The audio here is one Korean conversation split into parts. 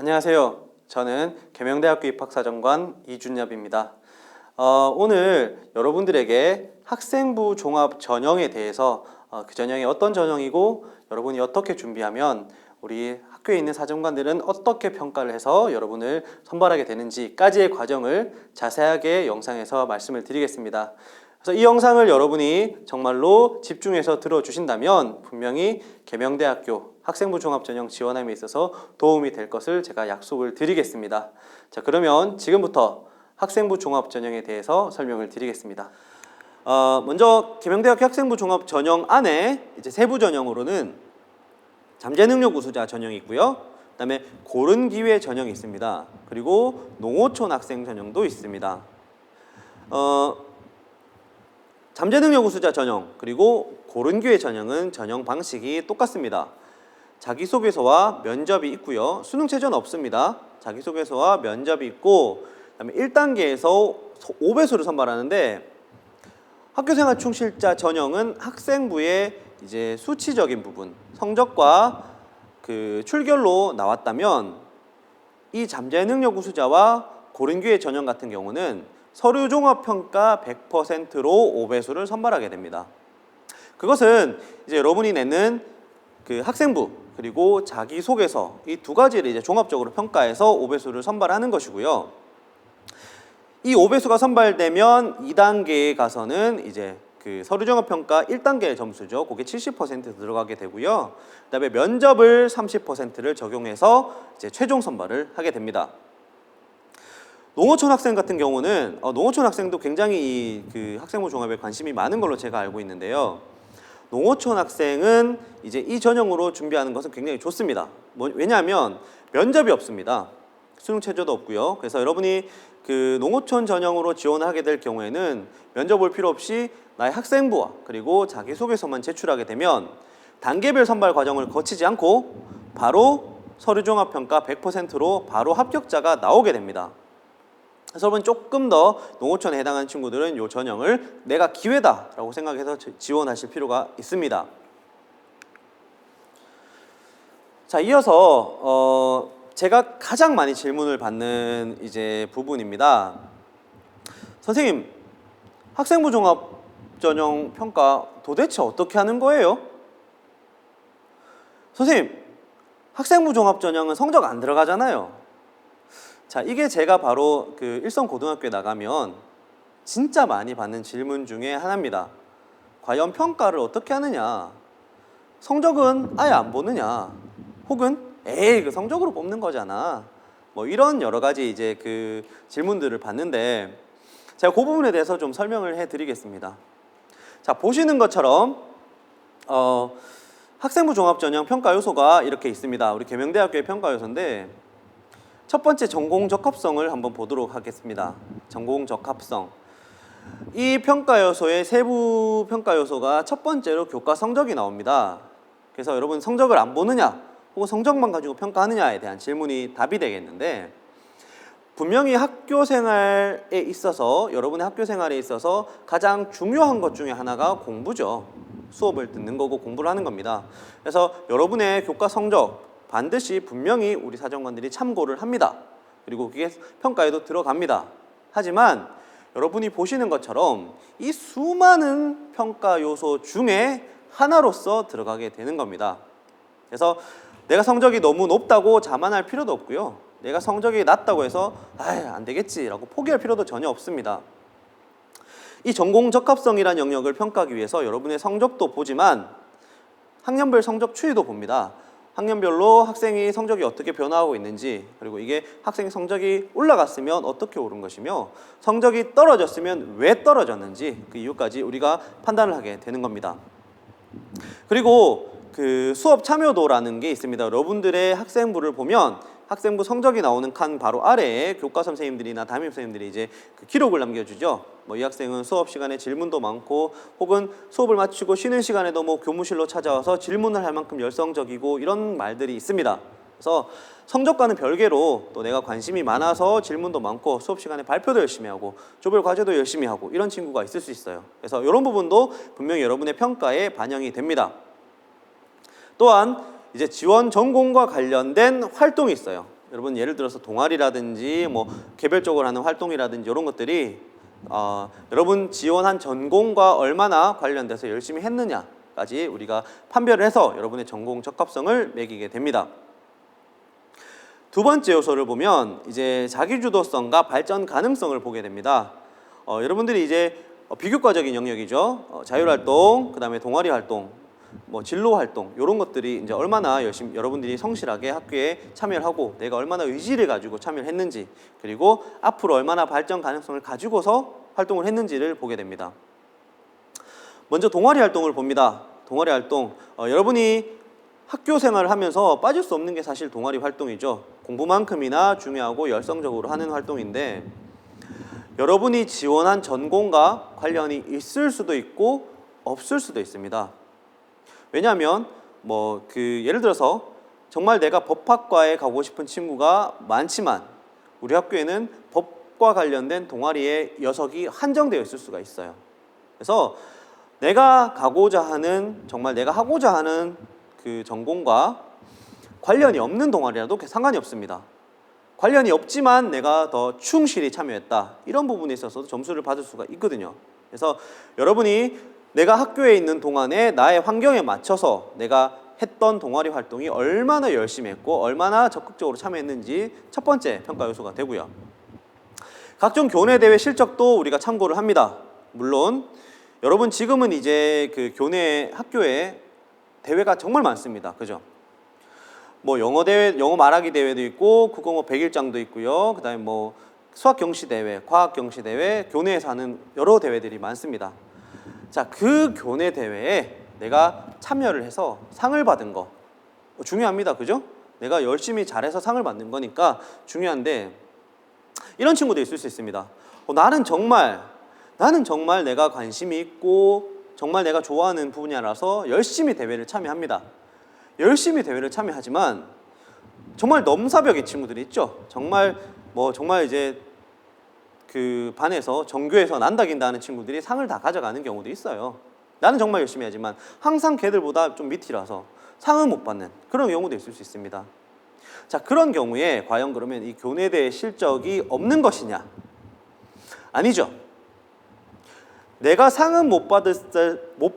안녕하세요. 저는 계명대학교 입학사정관 이준엽입니다. 오늘 여러분들에게 학생부 종합 전형에 대해서 그 전형이 어떤 전형이고 여러분이 어떻게 준비하면 우리 학교에 있는 사정관들은 어떻게 평가를 해서 여러분을 선발하게 되는지까지의 과정을 자세하게 영상에서 말씀을 드리겠습니다. 그래서 이 영상을 여러분이 정말로 집중해서 들어주신다면 분명히 계명대학교 학생부 종합전형 지원함에 있어서 도움이 될 것을 제가 약속을 드리겠습니다. 자, 그러면 지금부터 학생부 종합전형에 대해서 설명을 드리겠습니다. 먼저 계명대학교 학생부 종합전형 안에 이제 세부 전형으로는 잠재능력 우수자 전형이 있고요. 그 다음에 고른기회 전형이 있습니다. 그리고 농어촌 학생 전형도 있습니다. 잠재능력 우수자 전형 그리고 고른기회 전형은 전형 방식이 똑같습니다. 자기소개서와 면접이 있고요. 수능 최저는 없습니다. 자기소개서와 면접이 있고 그다음에 1단계에서 5배수를 선발하는데 학교생활 충실자 전형은 학생부의 이제 수치적인 부분, 성적과 그 출결로 나왔다면 이 잠재능력 우수자와 고른기회 전형 같은 경우는 서류종합평가 100%로 5배수를 선발하게 됩니다. 그것은 이제 여러분이 내는 그 학생부 그리고 자기소개서 이 두 가지를 이제 종합적으로 평가해서 5배수를 선발하는 것이고요. 이 5배수가 선발되면 2단계에 가서는 이제 그 서류종합평가 1단계의 점수죠. 그게 70% 들어가게 되고요. 그다음에 면접을 30%를 적용해서 이제 최종 선발을 하게 됩니다. 농어촌 학생 같은 경우는 농어촌 학생도 굉장히 그 학생부 종합에 관심이 많은 걸로 제가 알고 있는데요. 농어촌 학생은 이제 이 전형으로 준비하는 것은 굉장히 좋습니다. 왜냐하면 면접이 없습니다. 수능 최저도 없고요. 그래서 여러분이 그 농어촌 전형으로 지원을 하게 될 경우에는 면접 볼 필요 없이 나의 학생부와 그리고 자기소개서만 제출하게 되면 단계별 선발 과정을 거치지 않고 바로 서류종합평가 100%로 바로 합격자가 나오게 됩니다. 그래서 여러분 조금 더 농어촌에 해당하는 친구들은 이 전형을 내가 기회다라고 생각해서 지원하실 필요가 있습니다. 자, 이어서 제가 가장 많이 질문을 받는 이제 부분입니다. 선생님, 학생부 종합 전형 평가 도대체 어떻게 하는 거예요? 선생님, 학생부 종합 전형은 성적 안 들어가잖아요. 자, 이게 제가 바로 그 일성고등학교에 나가면 진짜 많이 받는 질문 중에 하나입니다. 과연 평가를 어떻게 하느냐? 성적은 아예 안 보느냐? 혹은 에이, 그 성적으로 뽑는 거잖아. 뭐 이런 여러 가지 이제 그 질문들을 받는데 제가 그 부분에 대해서 좀 설명을 해 드리겠습니다. 자, 보시는 것처럼 학생부 종합전형 평가 요소가 이렇게 있습니다. 우리 계명대학교의 평가 요소인데 첫 번째 전공 적합성을 한번 보도록 하겠습니다. 전공 적합성. 이 평가 요소의 세부 평가 요소가 첫 번째로 교과 성적이 나옵니다. 그래서 여러분 성적을 안 보느냐 혹은 성적만 가지고 평가하느냐에 대한 질문이 답이 되겠는데 분명히 학교 생활에 있어서 여러분의 학교 생활에 있어서 가장 중요한 것 중에 하나가 공부죠. 수업을 듣는 거고 공부를 하는 겁니다. 그래서 여러분의 교과 성적 반드시 분명히 우리 사정관들이 참고를 합니다. 그리고 그게 평가에도 들어갑니다. 하지만 여러분이 보시는 것처럼 이 수많은 평가 요소 중에 하나로서 들어가게 되는 겁니다. 그래서 내가 성적이 너무 높다고 자만할 필요도 없고요. 내가 성적이 낮다고 해서 안 되겠지라고 포기할 필요도 전혀 없습니다. 이 전공 적합성이라는 영역을 평가하기 위해서 여러분의 성적도 보지만 학년별 성적 추이도 봅니다. 학년별로 학생이 성적이 어떻게 변화하고 있는지 그리고 이게 학생 성적이 올라갔으면 어떻게 오른 것이며 성적이 떨어졌으면 왜 떨어졌는지 그 이유까지 우리가 판단을 하게 되는 겁니다. 그리고 그 수업 참여도라는 게 있습니다. 여러분들의 학생부를 보면 학생부 성적이 나오는 칸 바로 아래에 교과 선생님들이나 담임 선생님들이 이제 그 기록을 남겨주죠. 뭐 이 학생은 수업 시간에 질문도 많고 혹은 수업을 마치고 쉬는 시간에도 뭐 교무실로 찾아와서 질문을 할 만큼 열성적이고 이런 말들이 있습니다. 그래서 성적과는 별개로 또 내가 관심이 많아서 질문도 많고 수업 시간에 발표도 열심히 하고 조별 과제도 열심히 하고 이런 친구가 있을 수 있어요. 그래서 이런 부분도 분명히 여러분의 평가에 반영이 됩니다. 또한 이제 지원 전공과 관련된 활동이 있어요. 여러분 예를 들어서 동아리라든지 뭐 개별적으로 하는 활동이라든지 이런 것들이 여러분 지원한 전공과 얼마나 관련돼서 열심히 했느냐까지 우리가 판별을 해서 여러분의 전공 적합성을 매기게 됩니다. 두 번째 요소를 보면 이제 자기주도성과 발전 가능성을 보게 됩니다. 여러분들이 이제 비교과적인 영역이죠. 자율활동, 그 다음에 동아리 활동, 뭐 진로 활동 이런 것들이 이제 얼마나 열심히 여러분들이 성실하게 학교에 참여를 하고 내가 얼마나 의지를 가지고 참여를 했는지, 그리고 앞으로 얼마나 발전 가능성을 가지고서 활동을 했는지를 보게 됩니다. 먼저 동아리 활동을 봅니다. 동아리 활동, 여러분이 학교 생활을 하면서 빠질 수 없는 게 사실 동아리 활동이죠. 공부만큼이나 중요하고 열성적으로 하는 활동인데, 여러분이 지원한 전공과 관련이 있을 수도 있고 없을 수도 있습니다. 왜냐하면 예를 들어서 정말 내가 법학과에 가고 싶은 친구가 많지만 우리 학교에는 법과 관련된 동아리의 녀석이 한정되어 있을 수가 있어요. 그래서 내가 가고자 하는, 정말 내가 하고자 하는 그 전공과 관련이 없는 동아리라도 상관이 없습니다. 관련이 없지만 내가 더 충실히 참여했다, 이런 부분에 있어서도 점수를 받을 수가 있거든요. 그래서 여러분이 내가 학교에 있는 동안에 나의 환경에 맞춰서 내가 했던 동아리 활동이 얼마나 열심히 했고 얼마나 적극적으로 참여했는지 첫 번째 평가 요소가 되고요. 각종 교내 대회 실적도 우리가 참고를 합니다. 물론 여러분 지금은 이제 그 교내 학교에 대회가 정말 많습니다. 그죠? 뭐 영어 대회, 영어 말하기 대회도 있고 국어뭐 100일장도 있고요. 그다음에 뭐 수학 경시 대회, 과학 경시 대회, 교내에서 하는 여러 대회들이 많습니다. 자, 그 교내 대회에 내가 참여를 해서 상을 받은 거 중요합니다. 그죠? 내가 열심히 잘해서 상을 받는 거니까 중요한데, 이런 친구도 있을 수 있습니다. 나는 정말 내가 관심이 있고 정말 내가 좋아하는 분야라서 열심히 대회를 참여합니다. 열심히 대회를 참여하지만 정말 넘사벽의 친구들이 있죠. 정말 이제 그 반에서 전교에서 난다긴다 하는 친구들이 상을 다 가져가는 경우도 있어요. 나는 정말 열심히 하지만 항상 걔들보다 좀 밑이라서 상을 못 받는 그런 경우도 있을 수 있습니다. 자, 그런 경우에 과연 그러면 이 교내대회 실적이 없는 것이냐? 아니죠. 내가 상은 못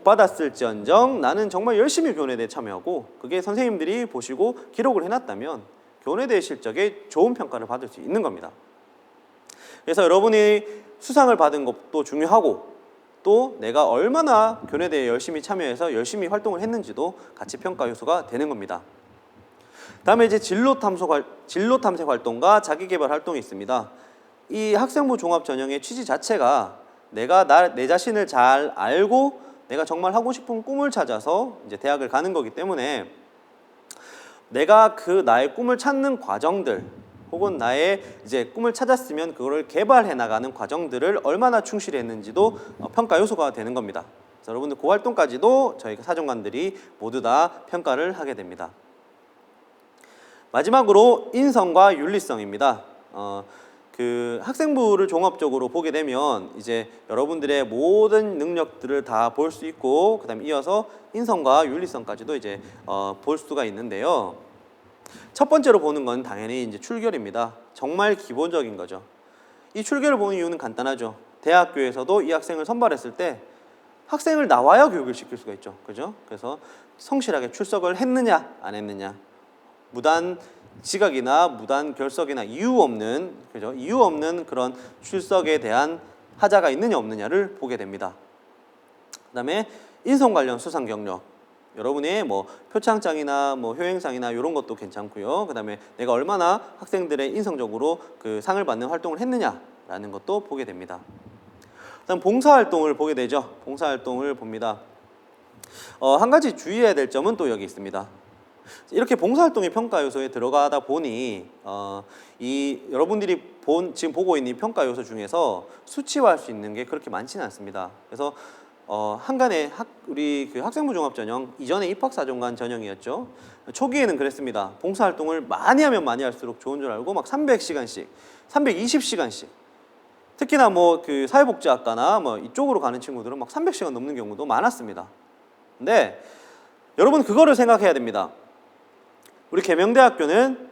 받았을지언정 나는 정말 열심히 교내대회에 참여하고 그게 선생님들이 보시고 기록을 해놨다면 교내대회 실적에 좋은 평가를 받을 수 있는 겁니다. 그래서 여러분이 수상을 받은 것도 중요하고 또 내가 얼마나 교내대회에 열심히 참여해서 열심히 활동을 했는지도 같이 평가 요소가 되는 겁니다. 다음에 이제 진로 탐색 활동과 자기개발 활동이 있습니다. 이 학생부 종합 전형의 취지 자체가 내가 내 자신을 잘 알고 내가 정말 하고 싶은 꿈을 찾아서 이제 대학을 가는 거기 때문에 내가 그 나의 꿈을 찾는 과정들 혹은 나의 이제 꿈을 찾았으면 그거를 개발해 나가는 과정들을 얼마나 충실히 했는지도 평가 요소가 되는 겁니다. 그래서 여러분들 그 활동까지도 저희 사정관들이 모두 다 평가를 하게 됩니다. 마지막으로 인성과 윤리성입니다. 그 학생부를 종합적으로 보게 되면 이제 여러분들의 모든 능력들을 다 볼 수 있고 그다음에 이어서 인성과 윤리성까지도 이제 볼 수가 있는데요. 첫 번째로 보는 건 당연히 이제 출결입니다. 정말 기본적인 거죠. 이 출결을 보는 이유는 간단하죠. 대학교에서도 이 학생을 선발했을 때 학생을 나와야 교육을 시킬 수가 있죠. 그죠? 그래서 성실하게 출석을 했느냐 안 했느냐, 무단 지각이나 무단 결석이나 이유 없는 그런 출석에 대한 하자가 있느냐 없느냐를 보게 됩니다. 그다음에 인성 관련 수상 경력, 여러분의 뭐 표창장이나 뭐 효행상이나 이런 것도 괜찮고요. 그다음에 내가 얼마나 학생들의 인성적으로 그 상을 받는 활동을 했느냐라는 것도 보게 됩니다. 그다음 봉사활동을 보게 되죠. 봉사활동을 봅니다. 한 가지 주의해야 될 점은 또 여기 있습니다. 이렇게 봉사활동의 평가 요소에 들어가다 보니 이 여러분들이 지금 보고 있는 이 평가 요소 중에서 수치화할 수 있는 게 그렇게 많지는 않습니다. 그래서 한간에 우리 그 학생부 종합 전형, 이전에 입학사정관 전형이었죠. 초기에는 그랬습니다. 봉사활동을 많이 하면 많이 할수록 좋은 줄 알고 막 300시간씩, 320시간씩. 특히나 뭐 그 사회복지학과나 뭐 이쪽으로 가는 친구들은 막 300시간 넘는 경우도 많았습니다. 근데 여러분 그거를 생각해야 됩니다. 우리 계명대학교는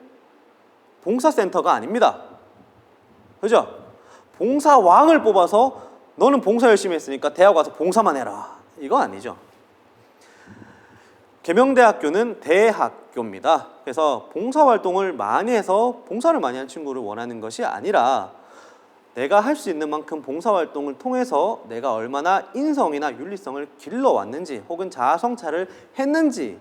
봉사센터가 아닙니다. 그죠? 봉사왕을 뽑아서 너는 봉사 열심히 했으니까 대학 와서 봉사만 해라. 이거 아니죠. 계명대학교는 대학교입니다. 그래서 봉사활동을 많이 해서 봉사를 많이 한 친구를 원하는 것이 아니라 내가 할 수 있는 만큼 봉사활동을 통해서 내가 얼마나 인성이나 윤리성을 길러왔는지 혹은 자아성찰을 했는지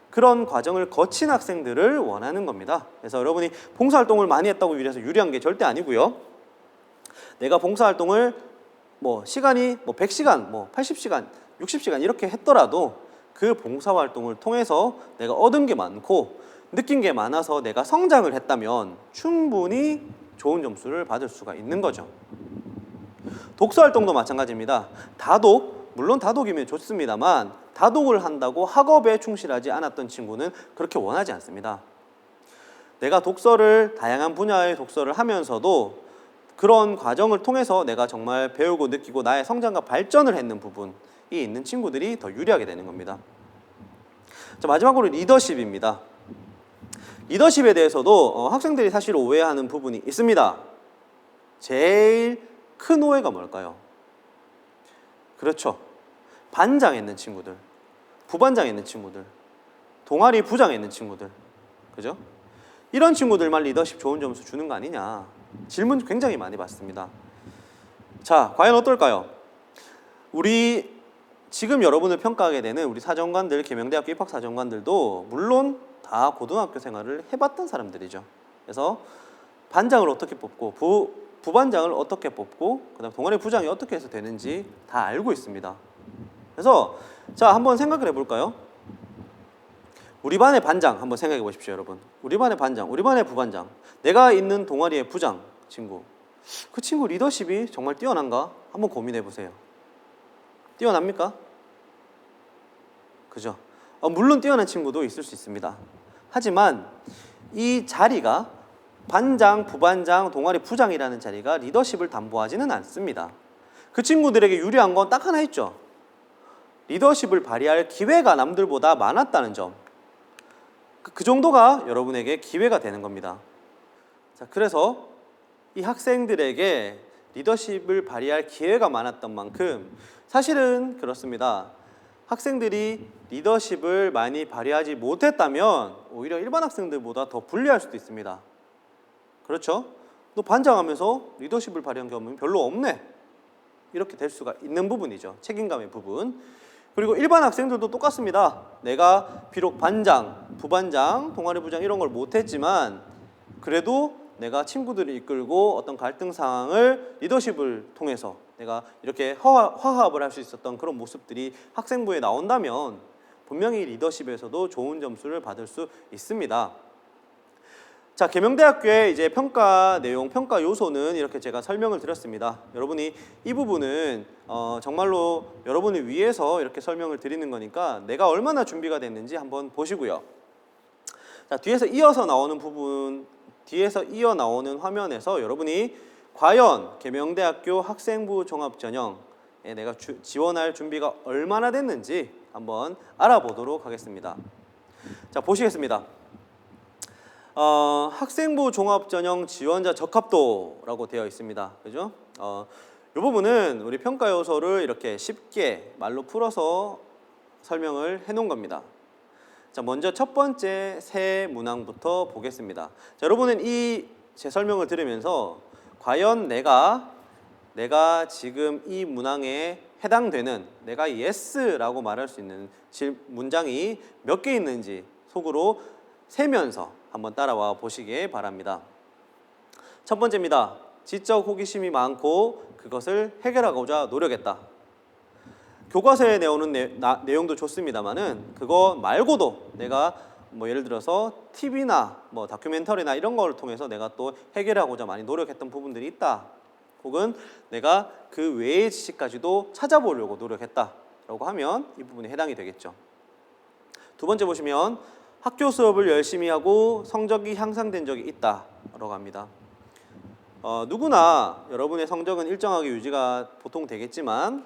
그런 과정을 거친 학생들을 원하는 겁니다. 그래서 여러분이 봉사활동을 많이 했다고 해서 유리한 게 절대 아니고요. 내가 봉사활동을 시간이 100시간, 80시간, 60시간 이렇게 했더라도 그 봉사활동을 통해서 내가 얻은 게 많고 느낀 게 많아서 내가 성장을 했다면 충분히 좋은 점수를 받을 수가 있는 거죠. 독서활동도 마찬가지입니다. 물론 다독이면 좋습니다만 다독을 한다고 학업에 충실하지 않았던 친구는 그렇게 원하지 않습니다. 내가 다양한 분야의 독서를 하면서도 그런 과정을 통해서 내가 정말 배우고 느끼고 나의 성장과 발전을 했는 부분이 있는 친구들이 더 유리하게 되는 겁니다. 자, 마지막으로 리더십입니다. 리더십에 대해서도 학생들이 사실 오해하는 부분이 있습니다. 제일 큰 오해가 뭘까요? 그렇죠. 반장에 있는 친구들, 부반장에 있는 친구들, 동아리 부장에 있는 친구들, 그죠? 이런 친구들만 리더십 좋은 점수 주는 거 아니냐, 질문 굉장히 많이 받습니다. 자, 과연 어떨까요? 지금 여러분을 평가하게 되는 우리 사정관들, 계명대학교 입학사정관들도 물론 다 고등학교 생활을 해봤던 사람들이죠. 그래서 반장을 어떻게 뽑고 부반장을 어떻게 뽑고 그다음 동아리 부장이 어떻게 해서 되는지 다 알고 있습니다. 그래서 자, 한번 생각을 해볼까요? 우리 반의 반장 한번 생각해 보십시오, 여러분. 우리 반의 반장, 우리 반의 부반장, 내가 있는 동아리의 부장 친구, 그 친구 리더십이 정말 뛰어난가? 한번 고민해 보세요. 뛰어납니까? 그죠? 물론 뛰어난 친구도 있을 수 있습니다. 하지만 이 자리가 반장, 부반장, 동아리 부장이라는 자리가 리더십을 담보하지는 않습니다. 그 친구들에게 유리한 건 딱 하나 있죠. 리더십을 발휘할 기회가 남들보다 많았다는 점. 그 정도가 여러분에게 기회가 되는 겁니다. 자, 그래서 이 학생들에게 리더십을 발휘할 기회가 많았던 만큼 사실은 그렇습니다. 학생들이 리더십을 많이 발휘하지 못했다면 오히려 일반 학생들보다 더 불리할 수도 있습니다. 그렇죠? 너 반장하면서 리더십을 발휘한 경험은 별로 없네. 이렇게 될 수가 있는 부분이죠. 책임감의 부분. 그리고 일반 학생들도 똑같습니다. 내가 비록 반장, 부반장, 동아리 부장 이런 걸 못했지만 그래도 내가 친구들을 이끌고 어떤 갈등 상황을 리더십을 통해서 내가 이렇게 화합을 할 수 있었던 그런 모습들이 학생부에 나온다면 분명히 리더십에서도 좋은 점수를 받을 수 있습니다. 자, 계명대학교의 이제 평가 내용, 평가 요소는 이렇게 제가 설명을 드렸습니다. 여러분이 이 부분은 정말로 여러분을 위해서 이렇게 설명을 드리는 거니까 내가 얼마나 준비가 됐는지 한번 보시고요. 자, 뒤에서 이어 나오는 화면에서 여러분이 과연 계명대학교 학생부 종합전형에 내가 지원할 준비가 얼마나 됐는지 한번 알아보도록 하겠습니다. 자, 보시겠습니다. 학생부 종합전형 지원자 적합도라고 되어 있습니다. 그죠? 이 부분은 우리 평가 요소를 이렇게 쉽게 말로 풀어서 설명을 해 놓은 겁니다. 자, 먼저 첫 번째 세 문항부터 보겠습니다. 자, 여러분은 제 설명을 들으면서 과연 내가 지금 이 문항에 해당되는 내가 yes라고 말할 수 있는 문장이 몇 개 있는지 속으로 세면서 한번 따라와 보시기 바랍니다. 첫 번째입니다. 지적 호기심이 많고 그것을 해결하고자 노력했다. 교과서에 나오는 내용도 좋습니다만은 그거 말고도 내가 예를 들어서 TV나 다큐멘터리나 이런 걸 통해서 내가 또 해결하고자 많이 노력했던 부분들이 있다. 혹은 내가 그 외의 지식까지도 찾아보려고 노력했다라고 하면 이 부분에 해당이 되겠죠. 두 번째 보시면 학교 수업을 열심히 하고 성적이 향상된 적이 있다라고 합니다. 누구나 여러분의 성적은 일정하게 유지가 보통 되겠지만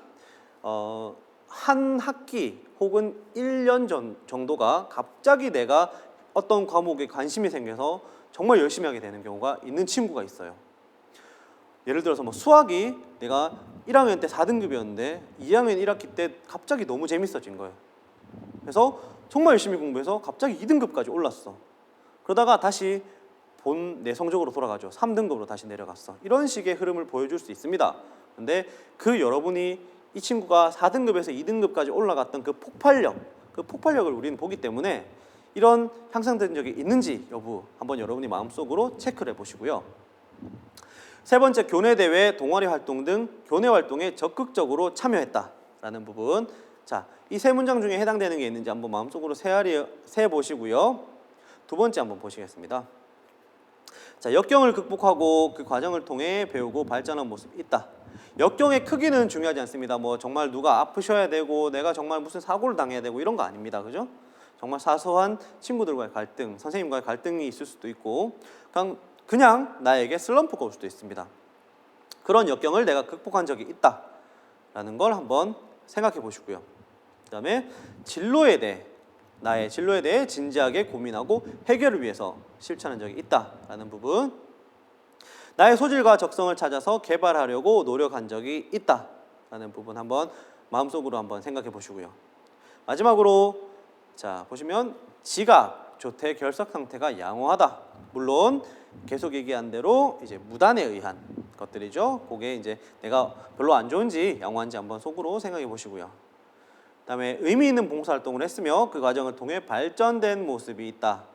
한 학기 혹은 1년 정도가 갑자기 내가 어떤 과목에 관심이 생겨서 정말 열심히 하게 되는 경우가 있는 친구가 있어요. 예를 들어서 뭐 수학이 내가 1학년 때 4등급이었는데 2학년 1학기 때 갑자기 너무 재밌어진 거예요. 그래서 정말 열심히 공부해서 갑자기 2등급까지 올랐어. 그러다가 다시 내 성적으로 돌아가죠. 3등급으로 다시 내려갔어. 이런 식의 흐름을 보여줄 수 있습니다. 근데 그 여러분이 이 친구가 4등급에서 2등급까지 올라갔던 그 폭발력을 우리는 보기 때문에 이런 향상된 적이 있는지 여부 한번 여러분이 마음속으로 체크를 해보시고요. 세 번째, 교내대회, 동아리 활동 등 교내 활동에 적극적으로 참여했다라는 부분. 자, 이 세 문장 중에 해당되는 게 있는지 한번 마음속으로 세보시고요. 두 번째 한번 보시겠습니다. 자, 역경을 극복하고 그 과정을 통해 배우고 발전한 모습이 있다. 역경의 크기는 중요하지 않습니다. 뭐 정말 누가 아프셔야 되고 내가 정말 무슨 사고를 당해야 되고 이런 거 아닙니다. 그죠? 정말 사소한 친구들과의 갈등, 선생님과의 갈등이 있을 수도 있고 그냥 나에게 슬럼프가 올 수도 있습니다. 그런 역경을 내가 극복한 적이 있다라는 걸 한번 생각해 보시고요. 그 다음에 나의 진로에 대해 진지하게 고민하고 해결을 위해서 실천한 적이 있다라는 부분. 나의 소질과 적성을 찾아서 개발하려고 노력한 적이 있다라는 부분 한번 마음속으로 한번 생각해 보시고요. 마지막으로 자 보시면 지각, 조퇴, 결석 상태가 양호하다. 물론 계속 얘기한 대로 이제 무단에 의한 것들이죠. 그게 이제 내가 별로 안 좋은지 양호한지 한번 속으로 생각해 보시고요. 그다음에 의미 있는 봉사활동을 했으며 그 과정을 통해 발전된 모습이 있다.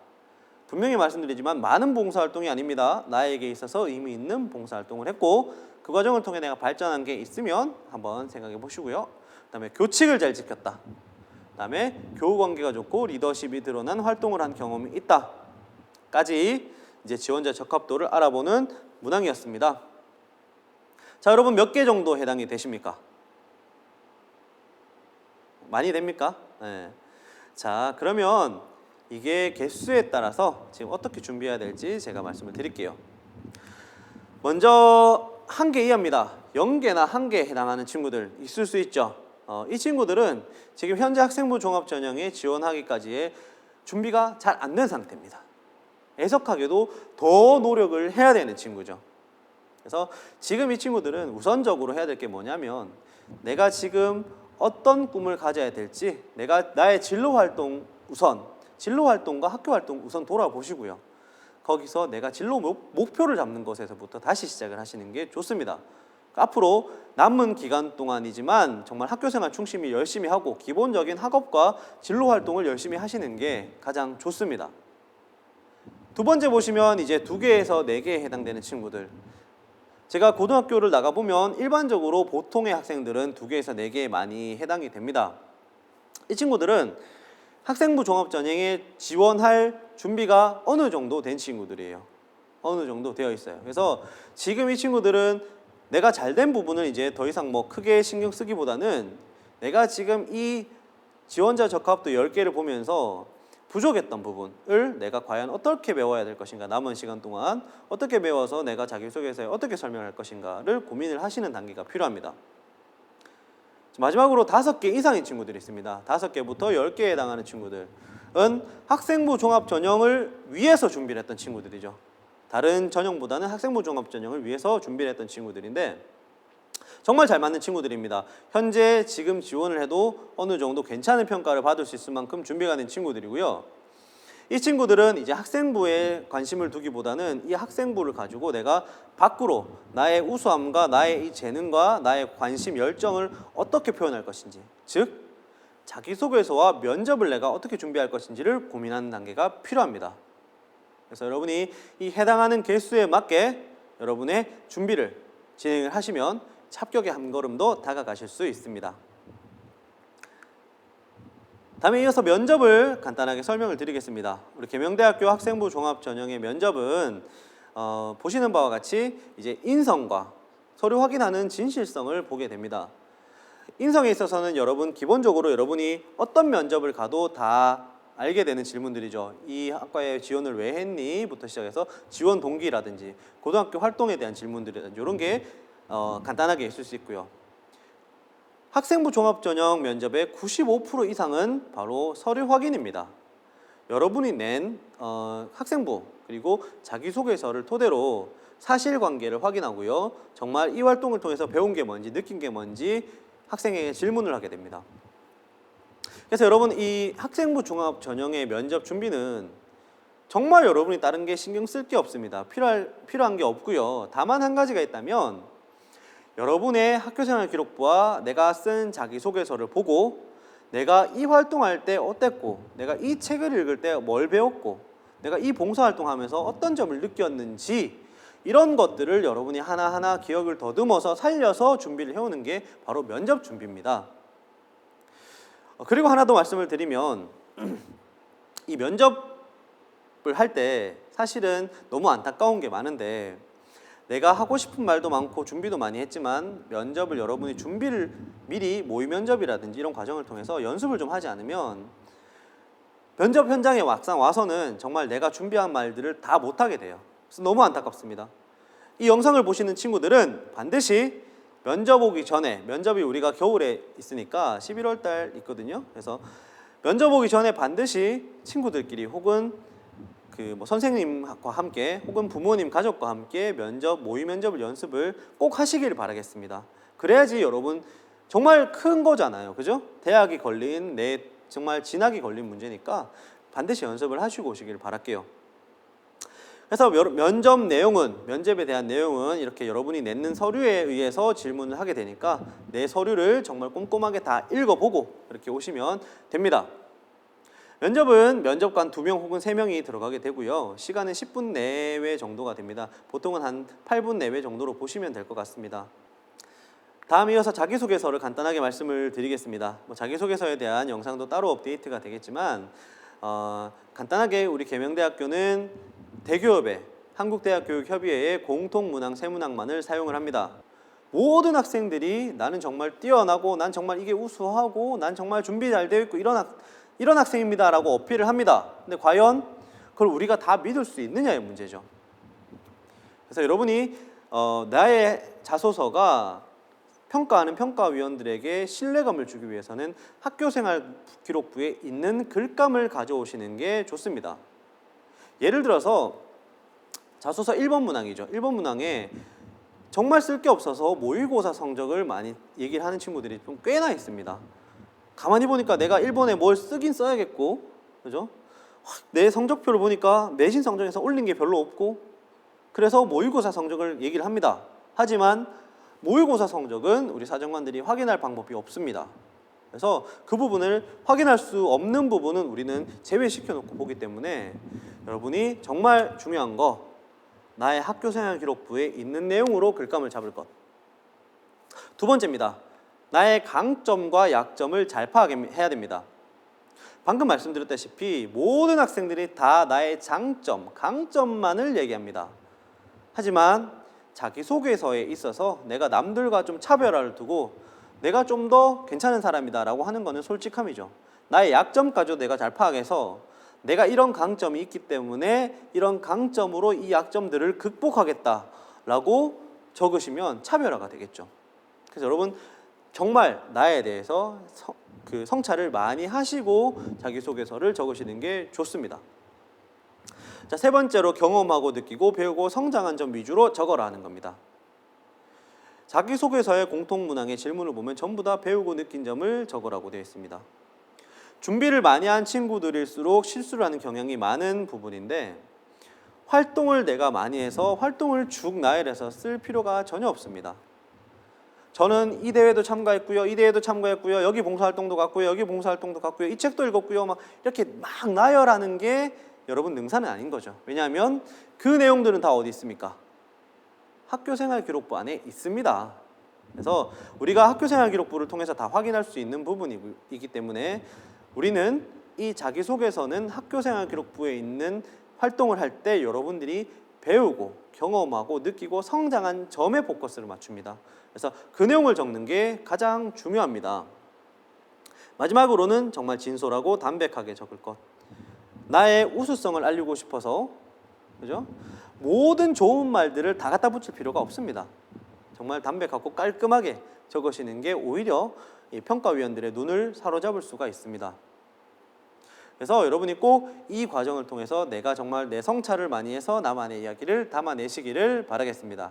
분명히 말씀드리지만 많은 봉사활동이 아닙니다. 나에게 있어서 의미 있는 봉사활동을 했고 그 과정을 통해 내가 발전한 게 있으면 한번 생각해 보시고요. 그다음에 교칙을 잘 지켰다. 그다음에 교우관계가 좋고 리더십이 드러난 활동을 한 경험이 있다. 까지 이제 지원자 적합도를 알아보는 문항이었습니다. 자, 여러분 몇 개 정도 해당이 되십니까? 많이 됩니까? 네. 자, 그러면 이게 개수에 따라서 지금 어떻게 준비해야 될지 제가 말씀을 드릴게요. 먼저 1개 이하입니다. 0개나 1개에 해당하는 친구들 있을 수 있죠. 이 친구들은 지금 현재 학생부 종합전형에 지원하기까지의 준비가 잘 안 된 상태입니다. 애석하게도 더 노력을 해야 되는 친구죠. 그래서 지금 이 친구들은 우선적으로 해야 될 게 뭐냐면 내가 지금 어떤 꿈을 가져야 될지 나의 진로활동 진로활동과 학교활동 우선 돌아보시고요. 거기서 내가 진로 목표를 잡는 것에서부터 다시 시작을 하시는 게 좋습니다. 앞으로 남은 기간 동안이지만 정말 학교생활 충실히 열심히 하고 기본적인 학업과 진로활동을 열심히 하시는 게 가장 좋습니다. 두 번째 보시면 이제 2개에서 4개에 해당되는 친구들. 제가 고등학교를 나가보면 일반적으로 보통의 학생들은 2개에서 4개에 많이 해당이 됩니다. 이 친구들은 학생부 종합전형에 지원할 준비가 어느 정도 된 친구들이에요. 어느 정도 되어 있어요. 그래서 지금 이 친구들은 내가 잘된 부분을 이제 더 이상 뭐 크게 신경 쓰기보다는 내가 지금 이 지원자 적합도 10개를 보면서 부족했던 부분을 내가 과연 어떻게 배워야 될 것인가, 남은 시간 동안 어떻게 배워서 내가 자기소개서에 어떻게 설명할 것인가를 고민을 하시는 단계가 필요합니다. 마지막으로 5개 이상의 친구들이 있습니다. 5개부터 10개에 해당하는 친구들은 학생부 종합전형을 위해서 준비를 했던 친구들이죠. 다른 전형보다는 학생부 종합전형을 위해서 준비를 했던 친구들인데 정말 잘 맞는 친구들입니다. 현재 지금 지원을 해도 어느 정도 괜찮은 평가를 받을 수 있을 만큼 준비가 된 친구들이고요. 이 친구들은 이제 학생부에 관심을 두기보다는 이 학생부를 가지고 내가 밖으로 나의 우수함과 나의 이 재능과 나의 관심, 열정을 어떻게 표현할 것인지, 즉 자기소개서와 면접을 내가 어떻게 준비할 것인지를 고민하는 단계가 필요합니다. 그래서 여러분이 이 해당하는 개수에 맞게 여러분의 준비를 진행을 하시면 합격의 한 걸음도 다가가실 수 있습니다. 다음에 이어서 면접을 간단하게 설명을 드리겠습니다. 우리 계명대학교 학생부 종합전형의 면접은 보시는 바와 같이 이제 인성과 서류 확인하는 진실성을 보게 됩니다. 인성에 있어서는 여러분 기본적으로 여러분이 어떤 면접을 가도 다 알게 되는 질문들이죠. 이 학과에 지원을 왜 했니? 부터 시작해서 지원 동기라든지 고등학교 활동에 대한 질문들이라든지 이런 게 간단하게 있을 수 있고요. 학생부 종합전형 면접의 95% 이상은 바로 서류 확인입니다. 여러분이 낸 학생부 그리고 자기소개서를 토대로 사실관계를 확인하고요. 정말 이 활동을 통해서 배운 게 뭔지 느낀 게 뭔지 학생에게 질문을 하게 됩니다. 그래서 여러분 이 학생부 종합 전형의 면접 준비는 정말 여러분이 다른 게 신경 쓸 게 없습니다. 필요한 게 없고요. 다만 한 가지가 있다면 여러분의 학교생활 기록부와 내가 쓴 자기소개서를 보고 내가 이 활동할 때 어땠고 내가 이 책을 읽을 때 뭘 배웠고 내가 이 봉사활동하면서 어떤 점을 느꼈는지 이런 것들을 여러분이 하나하나 기억을 더듬어서 살려서 준비를 해오는 게 바로 면접 준비입니다. 그리고 하나 더 말씀을 드리면 이 면접을 할 때 사실은 너무 안타까운 게 많은데 내가 하고 싶은 말도 많고 준비도 많이 했지만 면접을 여러분이 준비를 미리 모의 면접이라든지 이런 과정을 통해서 연습을 좀 하지 않으면 면접 현장에 막상 와서는 정말 내가 준비한 말들을 다 못하게 돼요. 그래서 너무 안타깝습니다. 이 영상을 보시는 친구들은 반드시 면접 오기 전에, 면접이 우리가 겨울에 있으니까 11월 달 있거든요. 그래서 면접 오기 전에 반드시 친구들끼리 혹은 선생님과 함께 혹은 부모님 가족과 함께 모의 면접을 연습을 꼭 하시길 바라겠습니다. 그래야지 여러분 정말 큰 거잖아요. 그죠? 대학이 걸린 정말 진학이 걸린 문제니까 반드시 연습을 하시고 오시길 바랄게요. 그래서 면접에 대한 내용은 이렇게 여러분이 냈는 서류에 의해서 질문을 하게 되니까 내 서류를 정말 꼼꼼하게 다 읽어보고 이렇게 오시면 됩니다. 면접은 면접관 2명 혹은 3명이 들어가게 되고요. 시간은 10분 내외 정도가 됩니다. 보통은 한 8분 내외 정도로 보시면 될 것 같습니다. 다음 이어서 자기소개서를 간단하게 말씀을 드리겠습니다. 자기소개서에 대한 영상도 따로 업데이트가 되겠지만 간단하게 우리 계명대학교는 대교협회, 한국대학교육협의회의 공통문항 세문항만을 사용을 합니다. 모든 학생들이 나는 정말 뛰어나고 난 정말 이게 우수하고 난 정말 준비 잘 되어 있고 이런 학생입니다 라고 어필을 합니다. 근데 과연 그걸 우리가 다 믿을 수 있느냐의 문제죠. 그래서 여러분이 나의 자소서가 평가하는 평가위원들에게 신뢰감을 주기 위해서는 학교생활 기록부에 있는 글감을 가져오시는 게 좋습니다. 예를 들어서 자소서 1번 문항이죠. 1번 문항에 정말 쓸 게 없어서 모의고사 성적을 많이 얘기를 하는 친구들이 좀 꽤나 있습니다. 가만히 보니까 내가 1번에 뭘 쓰긴 써야겠고, 그죠? 내 성적표를 보니까 내신 성적에서 올린 게 별로 없고, 그래서 모의고사 성적을 얘기를 합니다. 하지만 모의고사 성적은 우리 사정관들이 확인할 방법이 없습니다. 그래서 그 부분을 확인할 수 없는 부분은 우리는 제외시켜 놓고 보기 때문에 여러분이 정말 중요한 거 나의 학교생활 기록부에 있는 내용으로 글감을 잡을 것. 2번째입니다. 나의 강점과 약점을 잘 파악해야 됩니다. 방금 말씀드렸다시피 모든 학생들이 다 나의 장점, 강점만을 얘기합니다. 하지만 자기소개서에 있어서 내가 남들과 좀 차별화를 두고 내가 좀 더 괜찮은 사람이다 라고 하는 거는 솔직함이죠. 나의 약점까지도 내가 잘 파악해서 내가 이런 강점이 있기 때문에 이런 강점으로 이 약점들을 극복하겠다 라고 적으시면 차별화가 되겠죠. 그래서 여러분 정말 나에 대해서 성찰을 많이 하시고 자기소개서를 적으시는 게 좋습니다. 자, 3번째로 경험하고 느끼고 배우고 성장한 점 위주로 적어라 하는 겁니다. 자기소개서의 공통문항의 질문을 보면 전부 다 배우고 느낀 점을 적으라고 되어 있습니다. 준비를 많이 한 친구들일수록 실수를 하는 경향이 많은 부분인데 활동을 내가 많이 해서 활동을 쭉 나열해서 쓸 필요가 전혀 없습니다. 저는 이 대회도 참가했고요. 이 대회도 참가했고요. 여기 봉사활동도 갔고요. 여기 봉사활동도 갔고요. 이 책도 읽었고요. 막 이렇게 막 나열하는 게 여러분 능사는 아닌 거죠. 왜냐하면 그 내용들은 다 어디 있습니까? 학교생활 기록부 안에 있습니다. 그래서 우리가 학교생활 기록부를 통해서 다 확인할 수 있는 부분이기 때문에 우리는 이 자기소개서는 학교생활 기록부에 있는 활동을 할 때 여러분들이 배우고 경험하고 느끼고 성장한 점에 포커스를 맞춥니다. 그래서 그 내용을 적는 게 가장 중요합니다. 마지막으로는 정말 진솔하고 담백하게 적을 것. 나의 우수성을 알리고 싶어서, 그죠? 모든 좋은 말들을 다 갖다 붙일 필요가 없습니다. 정말 담백하고 깔끔하게 적으시는 게 오히려 이 평가위원들의 눈을 사로잡을 수가 있습니다. 그래서 여러분이 꼭 이 과정을 통해서 내가 정말 내 성찰을 많이 해서 나만의 이야기를 담아내시기를 바라겠습니다.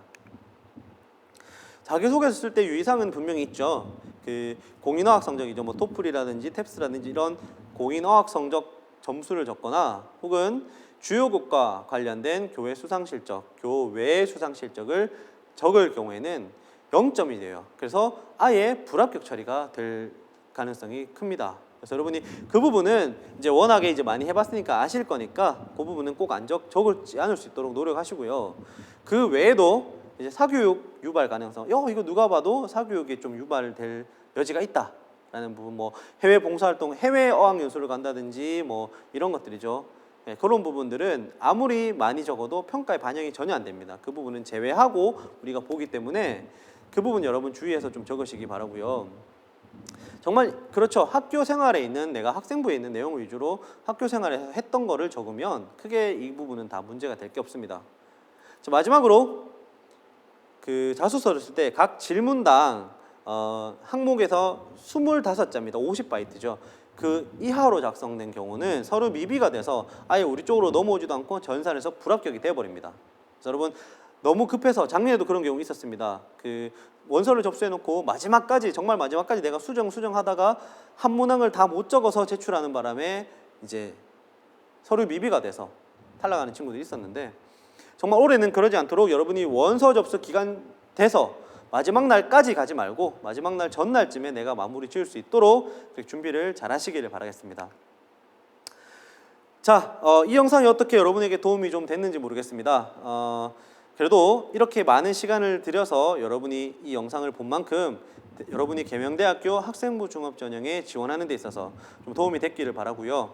자기소개서 쓸 때 유의사항은 분명히 있죠. 그 공인어학 성적이죠. 뭐 토플이라든지 탭스라든지 이런 공인어학 성적 점수를 적거나 혹은 주요국과 관련된 교회 수상 실적, 교외 수상 실적을 적을 경우에는 0점이 돼요. 그래서 아예 불합격 처리가 될 가능성이 큽니다. 그래서 여러분이 그 부분은 이제 워낙에 이제 많이 해봤으니까 아실 거니까 그 부분은 꼭 적지 않을 수 있도록 노력하시고요. 그 외에도 이제 사교육 유발 가능성, 이거 누가 봐도 사교육이 좀 유발될 여지가 있다라는 부분, 뭐 해외 봉사활동, 해외 어학연수를 간다든지 뭐 이런 것들이죠. 네, 그런 부분들은 아무리 많이 적어도 평가에 반영이 전혀 안 됩니다. 그 부분은 제외하고 우리가 보기 때문에 그 부분 여러분 주의해서 좀 적으시기 바라고요. 정말 그렇죠. 학교 생활에 있는 내가 학생부에 있는 내용 위주로 학교 생활에서 했던 거를 적으면 크게 이 부분은 다 문제가 될 게 없습니다. 자, 마지막으로 그 자소서를 쓸 때 각 질문당 항목에서 25자입니다. 50바이트죠. 그 이하로 작성된 경우는 서류 미비가 돼서 아예 우리 쪽으로 넘어오지도 않고 전산에서 불합격이 돼버립니다. 그래서 여러분 너무 급해서 작년에도 그런 경우 있었습니다. 그 원서를 접수해놓고 마지막까지 정말 마지막까지 내가 수정하다가 한 문항을 다 못 적어서 제출하는 바람에 이제 서류 미비가 돼서 탈락하는 친구들이 있었는데 정말 올해는 그러지 않도록 여러분이 원서 접수 기간 돼서 마지막 날까지 가지 말고 마지막 날 전날쯤에 내가 마무리 지을 수 있도록 준비를 잘 하시기를 바라겠습니다. 자, 이 영상이 어떻게 여러분에게 도움이 좀 됐는지 모르겠습니다. 그래도 이렇게 많은 시간을 들여서 여러분이 이 영상을 본 만큼 여러분이 계명대학교 학생부 종합전형에 지원하는 데 있어서 좀 도움이 됐기를 바라고요.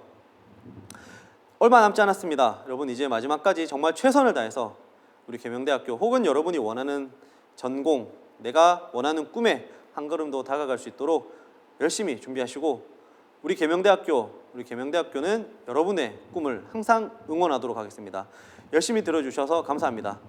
얼마 남지 않았습니다. 여러분 이제 마지막까지 정말 최선을 다해서 우리 계명대학교 혹은 여러분이 원하는 전공, 내가 원하는 꿈에 한 걸음 더 다가갈 수 있도록 열심히 준비하시고 우리 계명대학교는 여러분의 꿈을 항상 응원하도록 하겠습니다. 열심히 들어주셔서 감사합니다.